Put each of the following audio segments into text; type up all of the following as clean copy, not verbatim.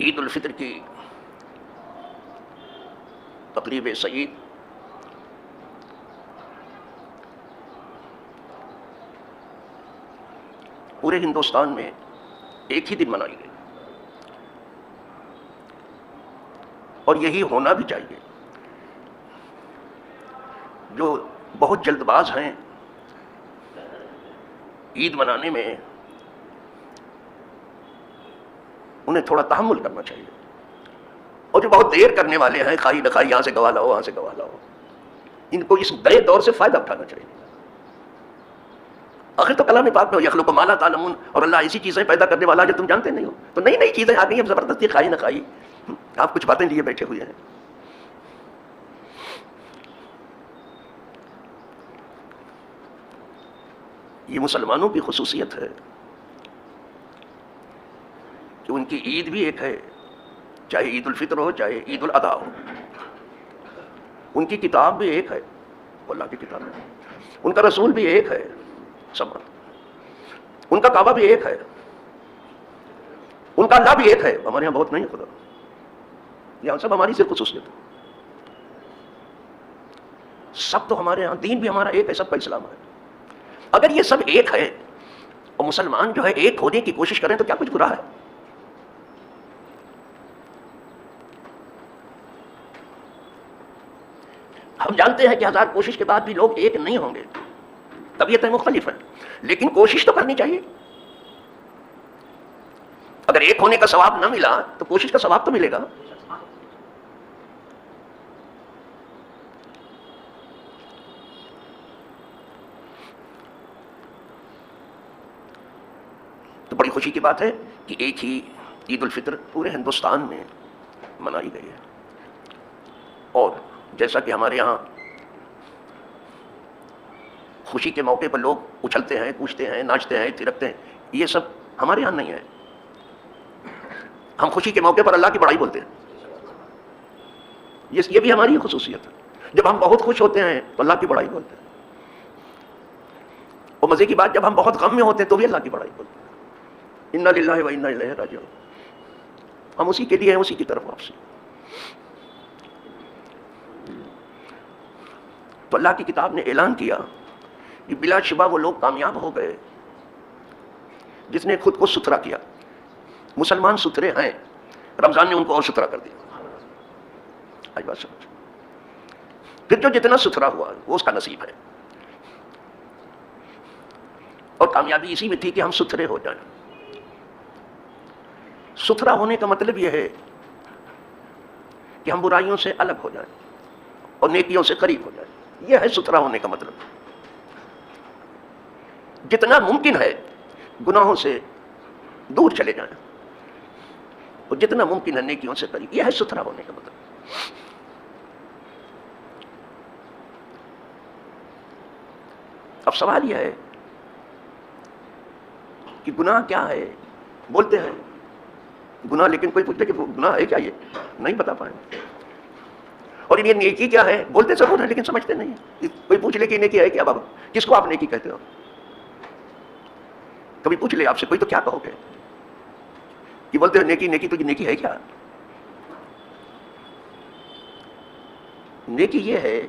عید الفطر کی تقریب سعید پورے ہندوستان میں ایک ہی دن منائی گئی، اور یہی ہونا بھی چاہیے۔ جو بہت جلد باز ہیں عید منانے میں، انہیں تھوڑا تحمل کرنا چاہیے، اور جو بہت دیر کرنے والے ہیں، خواہی نخواہی یہاں سے گوا لاؤ وہاں سے گوا لاؤ، ان کو اس نئے دور سے فائدہ اٹھانا چاہیے۔ آخر تو کلام پاک میں یخلق ما لا تعلمون، اور اللہ ایسی چیزیں پیدا کرنے والا جو تم جانتے نہیں ہو، تو نئی نئی چیزیں آ گئی ہیں زبردستی خواہی نخواہی، آپ کچھ باتیں لیے بیٹھے ہوئے ہیں۔ یہ مسلمانوں کی خصوصیت ہے کہ ان کی عید بھی ایک ہے، چاہے عید الفطر ہو چاہے عید الاضحیٰ ہو۔ ان کی کتاب بھی ایک ہے، اللہ کی کتاب ہے، ان کا رسول بھی ایک ہے، سب ان کا کعبہ بھی ایک ہے، ان کا اللہ بھی ایک ہے۔ ہمارے یہاں بہت نہیں خدا، یہاں سب ہماری صرف خصوصیت ہے، سب تو ہمارے یہاں دین بھی ہمارا ایک ہے، سب کا اسلام ہے۔ اگر یہ سب ایک ہے اور مسلمان جو ہے ایک ہونے کی کوشش کریں تو کیا کچھ برا ہے؟ ہم جانتے ہیں کہ ہزار کوشش کے بعد بھی لوگ ایک نہیں ہوں گے، طبیعتیں مختلف ہیں، لیکن کوشش تو کرنی چاہیے۔ اگر ایک ہونے کا ثواب نہ ملا تو کوشش کا ثواب تو ملے گا۔ تو بڑی خوشی کی بات ہے کہ ایک ہی عید الفطر پورے ہندوستان میں منائی گئی ہے، اور جیسا کہ ہمارے یہاں خوشی کے موقع پر لوگ اچھلتے ہیں، کوچتے ہیں، ناچتے ہیں، تھرکتے ہیں، یہ سب ہمارے یہاں نہیں ہے۔ ہم خوشی کے موقع پر اللہ کی بڑائی بولتے ہیں، یہ بھی ہماری خصوصیت ہے۔ جب ہم بہت خوش ہوتے ہیں تو اللہ کی بڑائی بولتے ہیں، اور مزے کی بات جب ہم بہت غم میں ہوتے ہیں تو بھی اللہ کی بڑائی بولتے ہیں۔ انا للہ و انا الیہ راجعون، ہم اسی کے لیے ہیں، اسی کی طرف واپسی۔ تو اللہ کی کتاب نے اعلان کیا کہ بلا شبہ وہ لوگ کامیاب ہو گئے جس نے خود کو ستھرا کیا۔ مسلمان ستھرے ہیں، رمضان نے ان کو اور ستھرا کر دیا۔ آج بات سمجھ، پھر جو جتنا ستھرا ہوا وہ اس کا نصیب ہے، اور کامیابی اسی میں تھی کہ ہم ستھرے ہو جائیں۔ ستھرا ہونے کا مطلب یہ ہے کہ ہم برائیوں سے الگ ہو جائیں اور نیکیوں سے قریب ہو جائیں، یہ ہے ستھرا ہونے کا مطلب۔ جتنا ممکن ہے گناہوں سے دور چلے جائیں اور جتنا ممکن ہے نیکیوں سے قریب، یہ ہے ستھرا ہونے کا مطلب۔ اب سوال یہ ہے کہ گناہ کیا ہے؟ بولتے ہیں گناہ، لیکن کوئی پوچھتے کہ گناہ ہے کیا، یہ نہیں بتا پائیں۔ اور یہ نیکی کیا ہے؟ بولتے ضرور ہیں لیکن سمجھتے نہیں ہیں۔ کوئی پوچھ لے کہ نیکی ہے کیا، بابا کس کو آپ نیکی کہتے ہو؟ کبھی پوچھ لے آپ سے کوئی تو کیا کہو گے؟ کہ بولتے ہیں نیکی نیکی، تو یہ نیکی ہے کیا؟ نیکی یہ ہے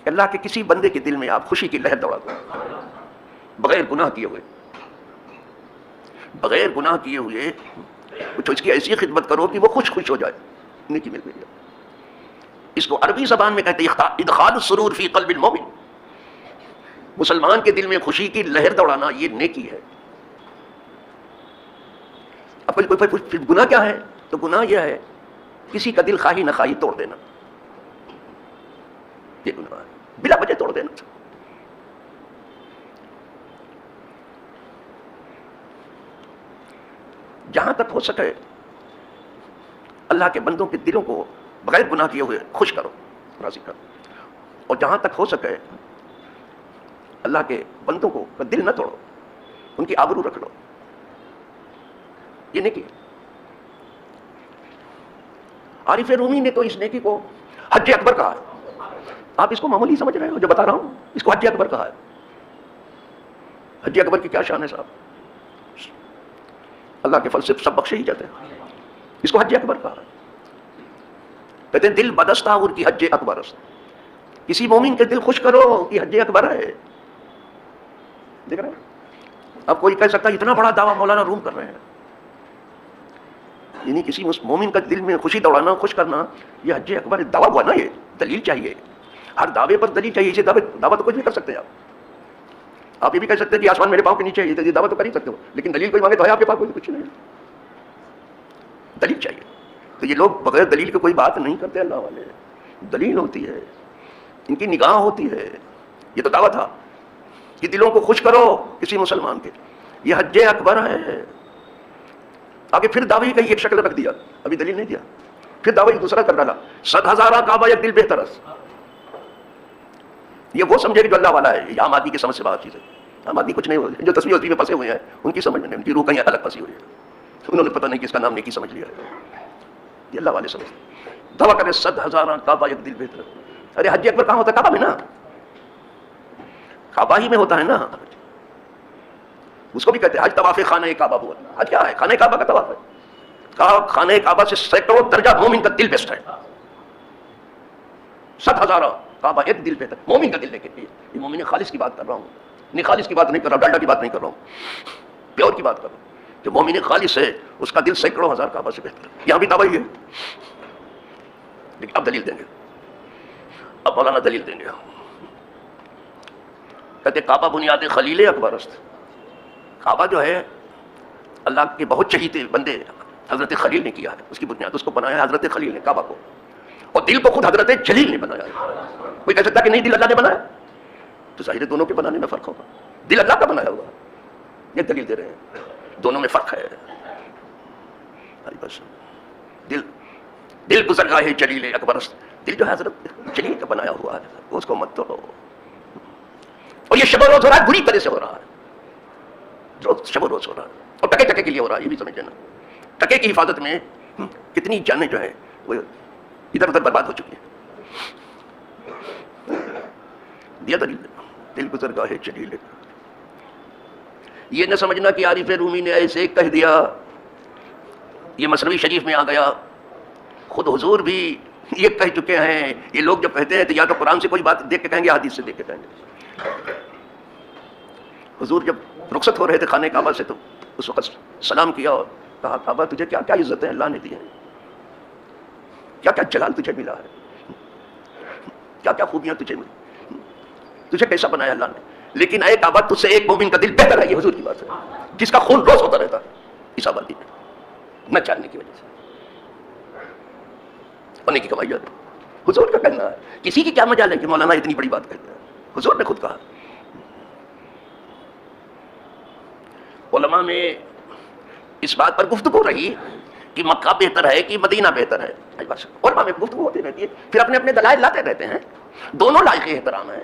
کہ اللہ کے کسی بندے کے دل میں آپ خوشی کی لہر دوڑا دو، بغیر گناہ کیے ہوئے، بغیر گناہ کیے ہوئے کچھ اس کی ایسی خدمت کرو کہ وہ خوش خوش ہو جائے، نیکی مل گئی۔ اس کو عربی زبان میں کہتے ہیں ادخال السرور فی قلب المومن، مسلمان کے دل میں خوشی کی لہر دوڑانا، یہ نیکی ہے۔ اب کوئی گناہ کیا ہے؟ تو گناہ یہ ہے کسی کا دل خواہی نخواہی توڑ دینا، یہ گناہ ہے، بلا وجہ توڑ دینا۔ جہاں تک ہو سکے اللہ کے بندوں کے دلوں کو بغیر گناہ کیے ہوئے خوش کرو، راضی کرو، اور جہاں تک ہو سکے اللہ کے بندوں کو دل نہ توڑو، ان کی آبرو رکھ لو، یہ نیکی ہے۔ عارف رومی نے تو اس نیکی کو حج اکبر کہا ہے۔ آپ اس کو معمولی سمجھ رہے ہو جو بتا رہا ہوں، اس کو حج اکبر کہا ہے۔ حج اکبر کی کیا شان ہے صاحب؟ اللہ کے فضل سے سب بخشے ہی جاتے ہیں. اس کو حج اکبر کہا. کہتے ہیں دل بدستہ اور کی حج اکبر است. کسی مومن کے دل خوش کرو کہ حج اکبر ہے. دیکھ رہے ہیں. اب کوئی کہہ سکتا ہے اتنا بڑا دعویٰ مولانا روم کر رہے ہیں. یعنی کسی مومن کا دل میں خوشی دوڑانا، خوش کرنا، یہ حج اکبر دعویٰ ہوا نا. یہ دلیل چاہیے. ہر دعوے پر دلیل چاہیے. اسے دعویٰ تو کچھ بھی کر سکتے ہیں آپ یہ بھی کہہ سکتے ہیں کہ آسمان میرے پاؤں کے نیچے ہے، یہ دعویٰ تو کر ہی سکتے ہو، لیکن دلیل کوئی مانگے تو ہے آپ کے پاس کوئی کچھ نہیں. دلیل چاہیے. تو یہ لوگ بغیر دلیل کے کوئی بات نہیں کرتے. اللہ والے دلیل ہوتی ہے، ان کی نگاہ ہوتی ہے. یہ تو دعویٰ تھا کہ دلوں کو خوش کرو کسی مسلمان کے. یہ حج اکبر ہے. آگے پھر دعوی کا ایک شکل رکھ دیا، ابھی دلیل نہیں دیا. پھر دعوی دوسرا کر ڈالا، 100,000 کعبہ یک دل بہتر است. یہ وہ سمجھے کہ جو اللہ والا ہے. یہ عام آدمی کی سمجھ سے باہر چیز ہے. عام آدمی کچھ نہیں ہوتا. جو تصویر میں پھنسے ہوئے ہیں ان کی سمجھ میں نہیں، ان کی روح کہیں الگ پھنسی ہوئی ہے. انہوں نے پتہ نہیں کس کا نام نیکی سمجھ لیا ہے. یہ اللہ والے سمجھتے. دعویٰ کرے 100,000 کعبہ یک دل بہتر. ارے حج اکبر کہاں ہوتا ہے؟ کعبہ میں نا. کعبہ ہی میں ہوتا ہے نا. اس کو بھی کہتے ہیں حج طواف خانہ کعبہ. ہوا حج کیا ہے؟ خانہ کعبہ کا طواف ہے. خانہ کعبہ سے سینکڑوں درجہ مومن کا دل بیسٹ ہے. 100,000 کعبہ ایک دل بہتر. مومن کا دل دیکھیں. یہ مومن خالص کی بات کر رہا ہوں، نہیں خالص کی بات نہیں کر رہا ہوں، ڈالڈا کی بات نہیں کر رہا ہوں، پیور کی بات کر رہا ہوں. جو مومن خالص ہے اس کا دل سینکڑوں ہزار کعبہ سے بہتر ہے. یہاں بھی دعویٰ ہی ہے. لیکن اب دلیل دیں گے. اب مولانا دلیل دیں گے. کہتے کعبہ بنیاد خلیل اکبر است. کعبہ جو ہے اللہ کے بہت چہیتے بندے حضرت خلیل نے کیا ہے. اس کی بنیاد اس کو بنایا ہے حضرت خلیل نے کعبہ کو. اور دل کو خود حضرت جلیل نے بنایا ہے. کوئی کہہ سکتا کہ نہیں دل اللہ نے بنایا، تو ظاہر دونوں کے بنانے میں فرق ہوگا. دل اللہ کا بنایا ہوا. یہ دلیل دے رہے ہیں دونوں میں فرق ہے. بس دل گزرگاہ جلیل اکبر است. دل جو ہے حضرت جلیل کا بنایا ہوا ہے، اس کو مت توڑو. اور یہ شب و روز ہو رہا ہے، بری طرح سے ہو رہا ہے. شب و روز ہو رہا ہے اور ٹکے ٹکے کے لیے ہو رہا ہے. یہ بھی سمجھ لینا. ٹکے کی حفاظت میں کتنی جانیں جو ہیں وہ ادھر ادھر برباد ہو چکی ہیں. دیا دل گزرگاہ جلیل. یہ نہ سمجھنا کہ عارف رومی نے ایسے کہہ دیا، یہ مثنوی شریف میں آ گیا. خود حضور بھی یہ کہہ چکے ہیں. یہ لوگ جب کہتے ہیں تو یا تو قرآن سے کوئی بات دیکھ کے کہیں گے، حدیث سے دیکھ کے کہیں گے. حضور جب رخصت ہو رہے تھے خانہ کعبہ سے تو اس وقت سلام کیا اور کہا کعبہ تجھے کیا کیا عزتیں اللہ نے دی ہیں، کیا کیا جلال تجھے ملا ہے، کیا کیا خوبیاں تجھے ملی، تجھے کیسا بنایا اللہ نے. لیکن اے کعبہ تجھ سے ایک مومن کا دل بہتر ہے. یہ حضور کی بات ہے، جس کا خون روز ہوتا رہتا ہے اس آبادی میں نہ چاہنے کی وجہ سے ہونے کی کمائی ہے. حضور کا کہنا ہے. کسی کی کیا مجال ہے کہ مولانا اتنی بڑی بات کہتے ہیں. حضور نے خود کہا. علماء میں اس بات پر گفتگو رہی کہ مکہ بہتر ہے کہ مدینہ بہتر ہے. علماء میں گفتگو ہوتی رہتی ہے، پھر اپنے اپنے دلائل لاتے رہتے ہیں. دونوں لائق احترام ہیں،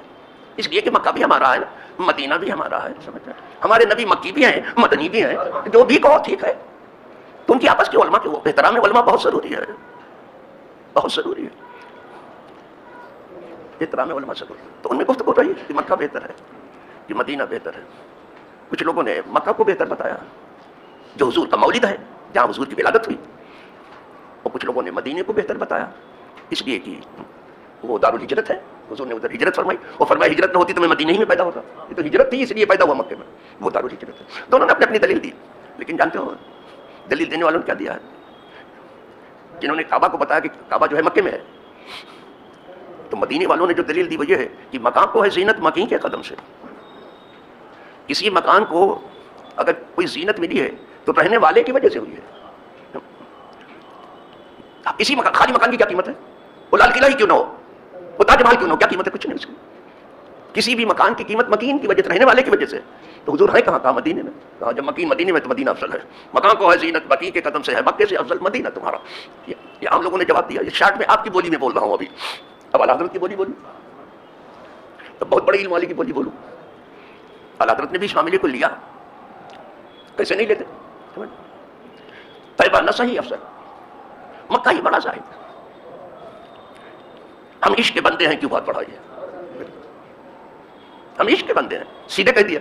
اس لیے کہ مکہ بھی ہمارا ہے، مدینہ بھی ہمارا ہے. سمجھ رہے ہیں؟ ہمارے نبی مکی بھی ہیں، مدنی بھی ہیں. جو بھی کہو ٹھیک ہے. تو ان کی آپس کے علماء کے وہ احترام علماء بہت ضروری ہے، بہت ضروری ہے. احترام علماء ضروری ہے. تو ان میں گفتگو رہی کہ مکہ بہتر ہے کہ مدینہ بہتر ہے. کچھ لوگوں نے مکہ کو بہتر بتایا جو حضور کا مولد ہے، جہاں حضور کی ولادت ہوئی. اور کچھ لوگوں نے مدینے کو بہتر بتایا اس لیے کہ وہ دارالہجرت ہے. حضور نے ادھر ہجرت فرمائی اور فرمایا ہجرت نہ ہوتی تو میں مدینے ہی میں پیدا ہوتا. یہ تو ہجرت تھی اس لیے پیدا ہوا مکے میں، وہ دارالہجرت ہے. دونوں نے اپنی اپنی دلیل دی. لیکن جانتے ہو دلیل دینے والوں نے کیا دیا ہے؟ جنہوں نے کعبہ کو بتایا کہ کعبہ جو ہے مکے میں ہے، تو مدینے والوں نے جو دلیل دی وہ یہ ہے کہ مکان کو ہے زینت مکین کے قدم سے. کسی مکان کو اگر کوئی زینت ملی ہے تو رہنے والے کی وجہ سے ہوئی ہے. کسی مکان خالی مکان کی کیا قیمت ہے؟ وہ لال قلعہ ہی کیوں نہ ہو، وہ تاج محل کیوں نہ ہو، کیا قیمت ہے؟ کچھ نہیں اس کی. کسی بھی مکان کی قیمت مکین کی وجہ سے، رہنے والے کی وجہ سے. تو حضور ہے کہاں؟ کہا مدینے میں. کہا جب مکین مدینے میں تو مدینہ افضل ہے. مکان کو ہے زینت مکین کے قدم سے ہے، مکے سے افضل مدینہ تمہارا. یہ عام لوگوں نے جواب دیا. یہ شارٹ میں آپ کی بولی میں بول رہا ہوں ابھی. اب اعلیٰ حضرت کی بولی بولوں تو بہت بڑے علم والے کی بولی بولوں. اعلیٰ حضرت نے بھی اس معاملے کو لیا. کیسے نہیں لیتے؟ طیبہ نہ صحیح افضل، مکہ ہی بڑا زاہد. ہم عشق کے بندے ہیں، کیوں بات بڑھائی ہے؟ ہم عشق کے بندے ہیں، سیدھے کہہ دیا.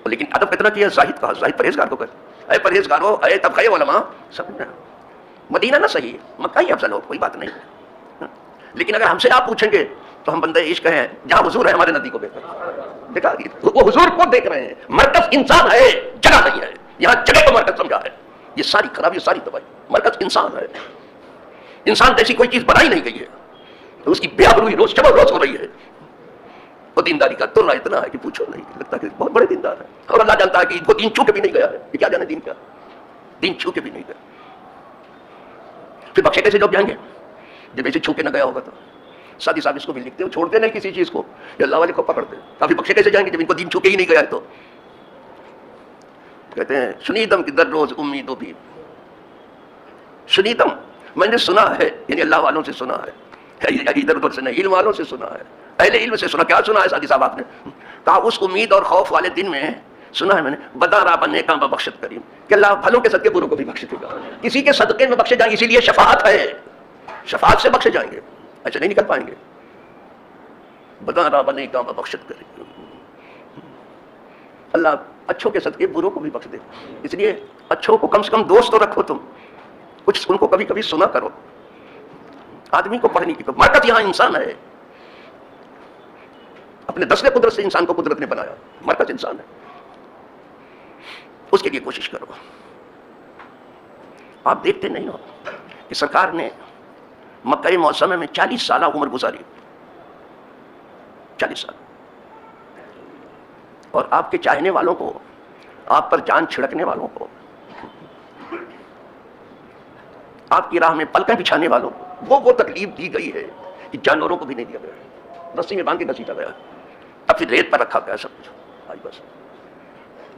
لیکن ادب کتنا کیا؟ زاہد کہا. زاہد پرہیزگار کو کہتے. اے پرہیزگاروں، اے طبقۂ علماء، سب مدینہ نہ صحیح، مکہ ہی افضل ہو، کوئی بات نہیں. لیکن اگر ہم سے آپ پوچھیں گے تو ہم بندے عشق ہیں، جہاں حضور ہے ہمارے نبی کو دیکھ رہے ہیں. دیکھا وہ حضور کو دیکھ رہے ہیں. مرکز انسان ہے، جگہ نہیں ہے. یہاں جگہ کو مرکز سمجھا ہے. یہ ساری خرابی، ساری تباہی، مرکز انسان ہے. انسان جیسی کوئی چیز بنائی نہیں گئی ہے، تو اس کی بے آبروئی روز شب روز ہو رہی ہے. وہ دینداری کا ترا اتنا ہے کہ پوچھو نہیں، لگتا کہ بہت بڑے دیندار ہیں. اور اللہ جانتا ہے کہ ان کو دین چھو کے بھی نہیں گیا ہے. یہ کیا جانے دین کا، دین چھو کے بھی نہیں گیا. پھر بخشے کیسے جب جائیں گے جب ایسے چھو کے نہ گیا ہوگا؟ تو ساتھی صاحب اس کو بھی لکھتے ہو، چھوڑتے نہیں کسی چیز کو، یہ اللہ والے کو پکڑتے ہیں. کافی بخشے کیسے جائیں گے جب ان کو دین چھو کے ہی نہیں گیا ہے؟ تو کہتے ہیں شنیدم کی در روز امیدوں بھی، شنیدم میں نے سنا ہے، یعنی اللہ والوں سے سنا ہے، ادھر ادھر سے نہیں، علم والوں سے سنا ہے، اہل علم سے سنا. کیا سنا ہے ساتھی صاحب آپ نے؟ کہا اس امید اور خوف والے دن میں سنا ہے میں نے، بدا را بنے کا بخشت کریم، کہ اللہ بھلوں کے صدقے بروں کو بھی بخش دے گا. کسی کے صدقے میں بخشے جائیں، اسی لیے شفاعت ہے، شفاعت سے بخشے جائیں گے. اچھا نہیں نکل پائیں گے. بدا را بنے کا بخشت کریم، اللہ اچھوں کے صدقے بروں کو بھی بخش دے. اس لیے اچھوں کو کم سے کم دوست تو رکھو، تم کچھ ان کو کبھی کبھی سنا کرو. آدمی کو پڑھنے کی مرکز یہاں انسان ہے. اپنے دست قدرت سے انسان کو قدرت نے بنایا، مرکز انسان ہے. اس کے لیے کوشش کرو. آپ دیکھتے نہیں ہو کہ سرکار نے مکہ معظمہ میں 40 سالہ عمر گزاری، 40 سال. اور آپ کے چاہنے والوں کو، آپ پر جان چھڑکنے والوں کو، آپ کی راہ میں پلکیں بچھانے والوں کو وہ تکلیف دی گئی ہے کہ جانوروں کو بھی نہیں دیا گیا. رسی میں باندھ کے گھسیٹا گیا، اب پھر ریت پر رکھا گیا سب کچھ. آج بس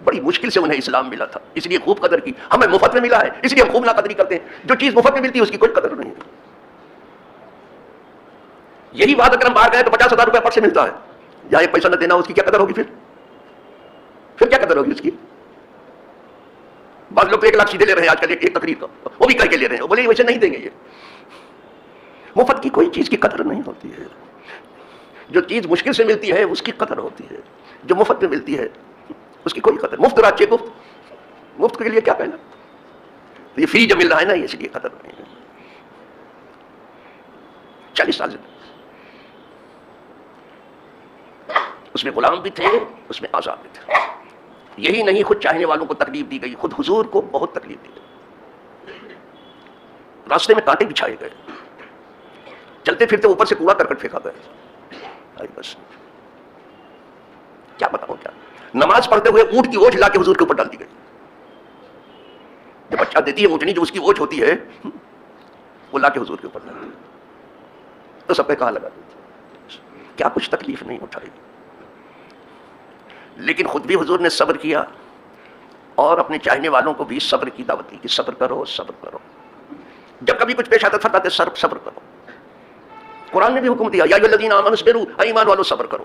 بڑی مشکل سے انہیں اسلام ملا تھا، اس لیے خوب قدر کی. ہمیں مفت میں ملا ہے اس لیے ہم خوب ناقدری کرتے ہیں. جو چیز مفت میں ملتی ہے اس کی کوئی قدر نہیں ہے. یہی بات اگر ہم باہر گئے تو 50,000 روپے پٹ سے ملتا ہے، یا ایک پیسہ نہ دینا، اس کی کیا قدر ہوگی؟ پھر کیا قدر ہوگی اس کی؟ بعض لوگ تو 1 لاکھ سیدھے لے رہے ہیں آج کل ایک تقریر کا، وہ بھی کر کے لے رہے ہیں. بولے ویسے نہیں دیں گے. یہ مفت کی کوئی چیز کی قدر نہیں ہوتی ہے. جو چیز مشکل سے ملتی ہے اس کی قدر ہوتی ہے، جو مفت میں ملتی ہے اس کی کوئی قدر. مفت راچے گفت، مفت کے لیے کیا کہنا؟ تو یہ فری جو مل رہا ہے نا، اس لیے قدر نہیں ہے. 40 سال اس میں غلام بھی تھے، اس میں آزاد بھی تھے. یہی نہیں، خود چاہنے والوں کو تکلیف دی گئی، خود حضور کو بہت تکلیف دی گئی. راستے میں کانٹے بچھائے گئے، چلتے پھرتے اوپر سے کوڑا کرکٹ پھینکا گیا. بس کیا بتاؤں کیا. نماز پڑھتے ہوئے اونٹ کی اوجھ لا کے حضور کے اوپر ڈال دی گئی. جب بچہ دیتی ہے اونٹنی، جو اس کی اوجھ ہوتی ہے وہ لا کے حضور کے اوپر ڈال دی. تو سب پہ کہاں لگا دی، کیا کچھ تکلیف نہیں اٹھائی. لیکن خود بھی حضور نے صبر کیا اور اپنے چاہنے والوں کو بھی صبر کی دعوت دی کہ صبر کرو، صبر کرو. جب کبھی کچھ پیش آتا فرماتے صبر کرو. قرآن نے بھی حکم دیا، یا ایھا الذین آمنوا اصبروا، اے ایمان والو صبر کرو.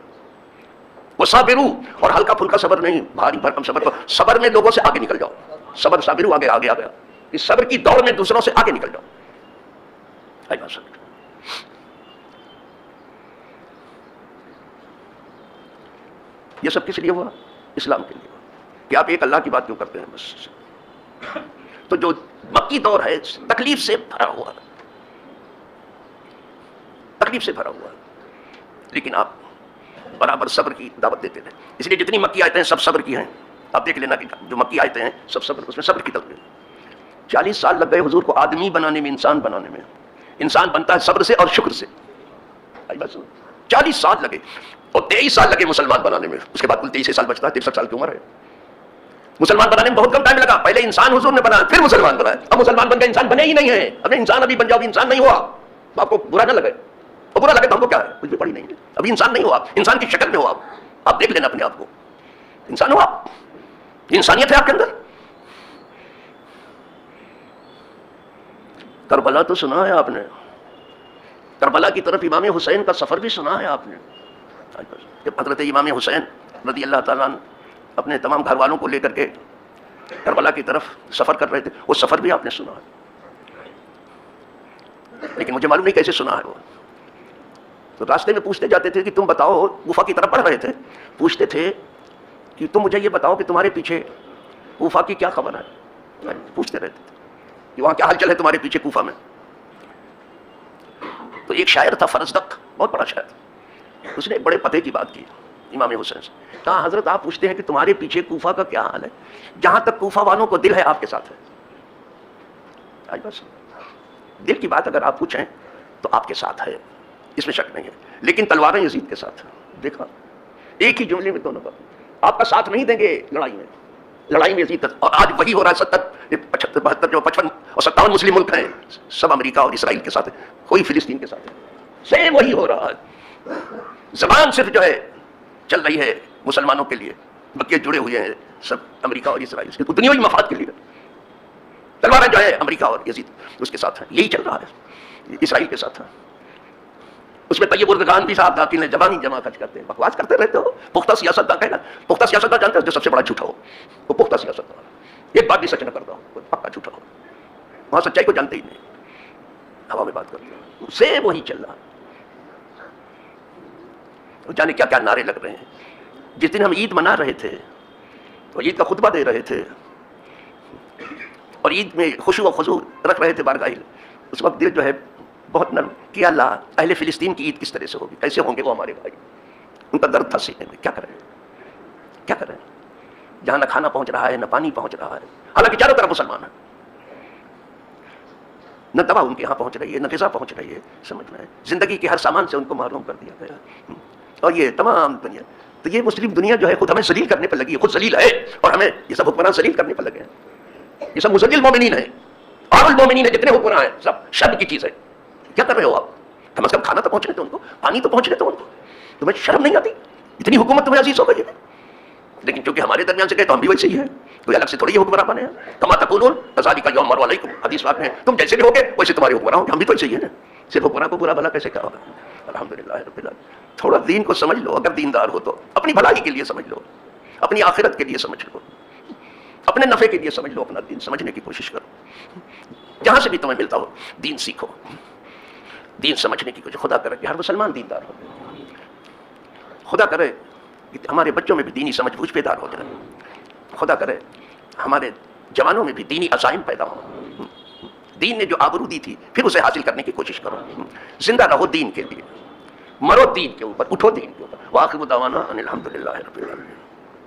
وصابروا، اور ہلکا پھلکا صبر نہیں، بھاری بھرکم صبر کرو. صبر میں لوگوں سے آگے نکل جاؤ. صبر صابروا، آگے آگے آ گیا. اس صبر کی دوڑ میں دوسروں سے آگے نکل جاؤ. صبر. یہ سب کس لیے ہوا؟ اسلام کے لیے. کہ آپ ایک اللہ کی بات کیوں کرتے ہیں؟ بس. تو جو مکی دور ہے تکلیف سے بھرا ہوا، تکلیف سے بھرا ہوا، لیکن آپ برابر صبر کی دعوت دیتے تھے. اس لیے جتنی مکی آیتیں ہیں سب صبر کی ہیں. آپ دیکھ لینا کہ جو مکی آیتیں ہیں سب صبر، اس میں صبر کی دعوت. 40 سال لگ گئے حضور کو آدمی بنانے میں، انسان بنانے میں. انسان بنتا ہے صبر سے اور شکر سے. بس 40 سال لگے، اور 23 سال لگے مسلمان بنانے میں. اس کے بعد کل 23 سال بچتا ہے، 63 سال کی عمر ہے. مسلمان بنانے میں بہت کم ٹائم لگا. پہلے انسان حضور نے بنایا، پھر مسلمان بنایا. اب مسلمان بن گئے، انسان بنے ہی نہیں ہے. ابھی انسان ابھی بن جاؤ، انسان نہیں ہوا. آپ کو برا نہ لگے، اور برا لگے تو ہم کو کیا ہے، کچھ بھی پڑی نہیں ہے. ابھی انسان نہیں ہوا، انسان کی شکل میں ہو. آپ دیکھ لینا اپنے آپ کو، انسان ہو آپ. انسانیت ہے آپ کے اندر. کربلا تو سنا ہے آپ نے، کربلا کی طرف امام حسین کا سفر بھی سنا ہے آپ نے. جب حضرت امام حسین رضی اللہ تعالیٰ عنہ اپنے تمام گھر والوں کو لے کر کے کربلا کی طرف سفر کر رہے تھے، وہ سفر بھی آپ نے سنا ہے. لیکن مجھے معلوم نہیں کیسے سنا ہے وہ. تو راستے میں پوچھتے جاتے تھے کہ تم بتاؤ، کوفہ کی طرف بڑھ رہے تھے، پوچھتے تھے کہ تم مجھے یہ بتاؤ کہ تمہارے پیچھے کوفہ کی کیا خبر ہے. پوچھتے رہتے تھے کہ وہاں کیا حال چل ہے تمہارے پیچھے کوفہ میں. تو ایک شاعر تھا فرزدق، بہت بڑا شاعر تھا، اس نے ایک بڑے پتے کی بات کی امام حسین سے. کہا حضرت آپ پوچھتے ہیں کہ تمہارے پیچھے کوفہ کا کیا حال ہے، جہاں تک کوفہ والوں کو دل ہے آپ کے ساتھ ہے. آج بس دل کی بات اگر آپ پوچھیں تو آپ کے ساتھ ہے، اس میں شک نہیں ہے، لیکن تلواریں یزید کے ساتھ ہیں. دیکھا ایک ہی جملے میں دونوں کا آپ کا ساتھ نہیں دیں گے لڑائی میں یزید کا. اور آج وہی ہو رہا ہے. 70 75 72 55 اور 57 مسلم ملک ہیں، سب امریکہ اور اسرائیل کے ساتھ ہیں، کوئی فلسطین کے ساتھ ہے. سیم وہی ہو رہا ہے. زبان صرف جو ہے چل رہی ہے مسلمانوں کے لیے، بقیہ جڑے ہوئے ہیں سب امریکہ اور اسرائیل سے، دنیاوی مفاد کے لیے. تلواریں جو ہے امریکہ اور یزید اس کے ساتھ ہیں. یہی چل رہا ہے اسرائیل کے ساتھ. اس میں طیب اردگان بھی صاحب داخل ہیں، زبانی جمع خرچ کرتے ہیں، بکواس کرتے رہتے ہو. پختہ سیاست دان کہنا، پختہ سیاست دان جانتے ہو جو سب سے بڑا جھوٹا ہو وہ پختہ سیاست دان. ایک بات بھی سچ نہ کرتا ہو، پکا جھوٹا ہو، وہاں سچائی کو جانتے ہی نہیں، ہوا میں بات کرتے ہیں. سے وہی چل رہا. جانے کیا کیا نعرے لگ رہے ہیں. جس دن ہم عید منا رہے تھے تو عید کا خطبہ دے رہے تھے اور عید میں خشوع و خضوع رکھ رہے تھے بارگاہ، اس وقت دل جو ہے بہت نرم کہ اللہ اہل فلسطین کی عید کس طرح سے ہوگی، کیسے ہوں گے وہ ہمارے بھائی. ان کا درد تھا سینے میں. کیا کریں جہاں نہ کھانا پہنچ رہا ہے نہ پانی پہنچ رہا ہے، حالانکہ چاروں طرف مسلمان ہیں. نہ دوا ان کے یہاں پہنچ رہی ہے نہ غذا پہنچ رہی ہے. سمجھ میں زندگی کے ہر سامان سے ان کو محروم کر دیا گیا. اور یہ تمام دنیا، تو یہ مسلم دنیا جو ہے خود ہمیں ذلیل کرنے پر لگی ہے، خود ذلیل ہے، اور ہمیں یہ سب حکمران ذلیل کرنے پر لگے ہیں. یہ سب مذل مومنین ہیں اور المومنین ہیں، جتنے حکمران ہیں سب شرم کی چیز ہے. کیا کر رہے ہو آپ؟ کم از کم کھانا تو پہنچنے دو ان کو، پانی تو پہنچنے دو ان کو. تمہیں شرم نہیں آتی؟ اتنی حکومت تمہیں عزیز ہو گئی ہے. لیکن چونکہ ہمارے درمیان سے گئے تو ہم بھی ویسے ہی ہیں، کوئی الگ سے تھوڑی یہ حکمراں بنے ہیں. کما تکونون کذالک یؤمر علیکم، حدیث پاک میں تم جیسے بھی ہوگے ویسے تمہارے حکمراں ہوں گے. ہم بھی تو ایسے ہی ہیں نا. صرف حکمراں کو برا بھلا کیسے کہا ہوگا. الحمدللہ رب العالمین. تھوڑا دین کو سمجھ لو، اگر دیندار ہو تو اپنی بھلائی کے لیے سمجھ لو، اپنی آخرت کے لیے سمجھ لو، اپنے نفع کے لیے سمجھ لو. اپنا دین سمجھنے کی کوشش کرو، جہاں سے بھی تمہیں ملتا ہو دین سیکھو، دین سمجھنے کی کوشش. خدا کرے کہ ہر مسلمان دیندار ہو، خدا کرے کہ ہمارے بچوں میں بھی دینی سمجھ بوجھ بیدار ہو جائے. خدا کرے ہمارے جوانوں میں بھی دینی عزائم پیدا ہو. دین نے جو آبرو دی تھی پھر اسے حاصل کرنے کی کوشش کرو. زندہ رہو دین کے لیے، مرو دین کے اوپر، اٹھو دین کے اوپر. وآخر دعوانا ان الحمدللہ رب العالمین.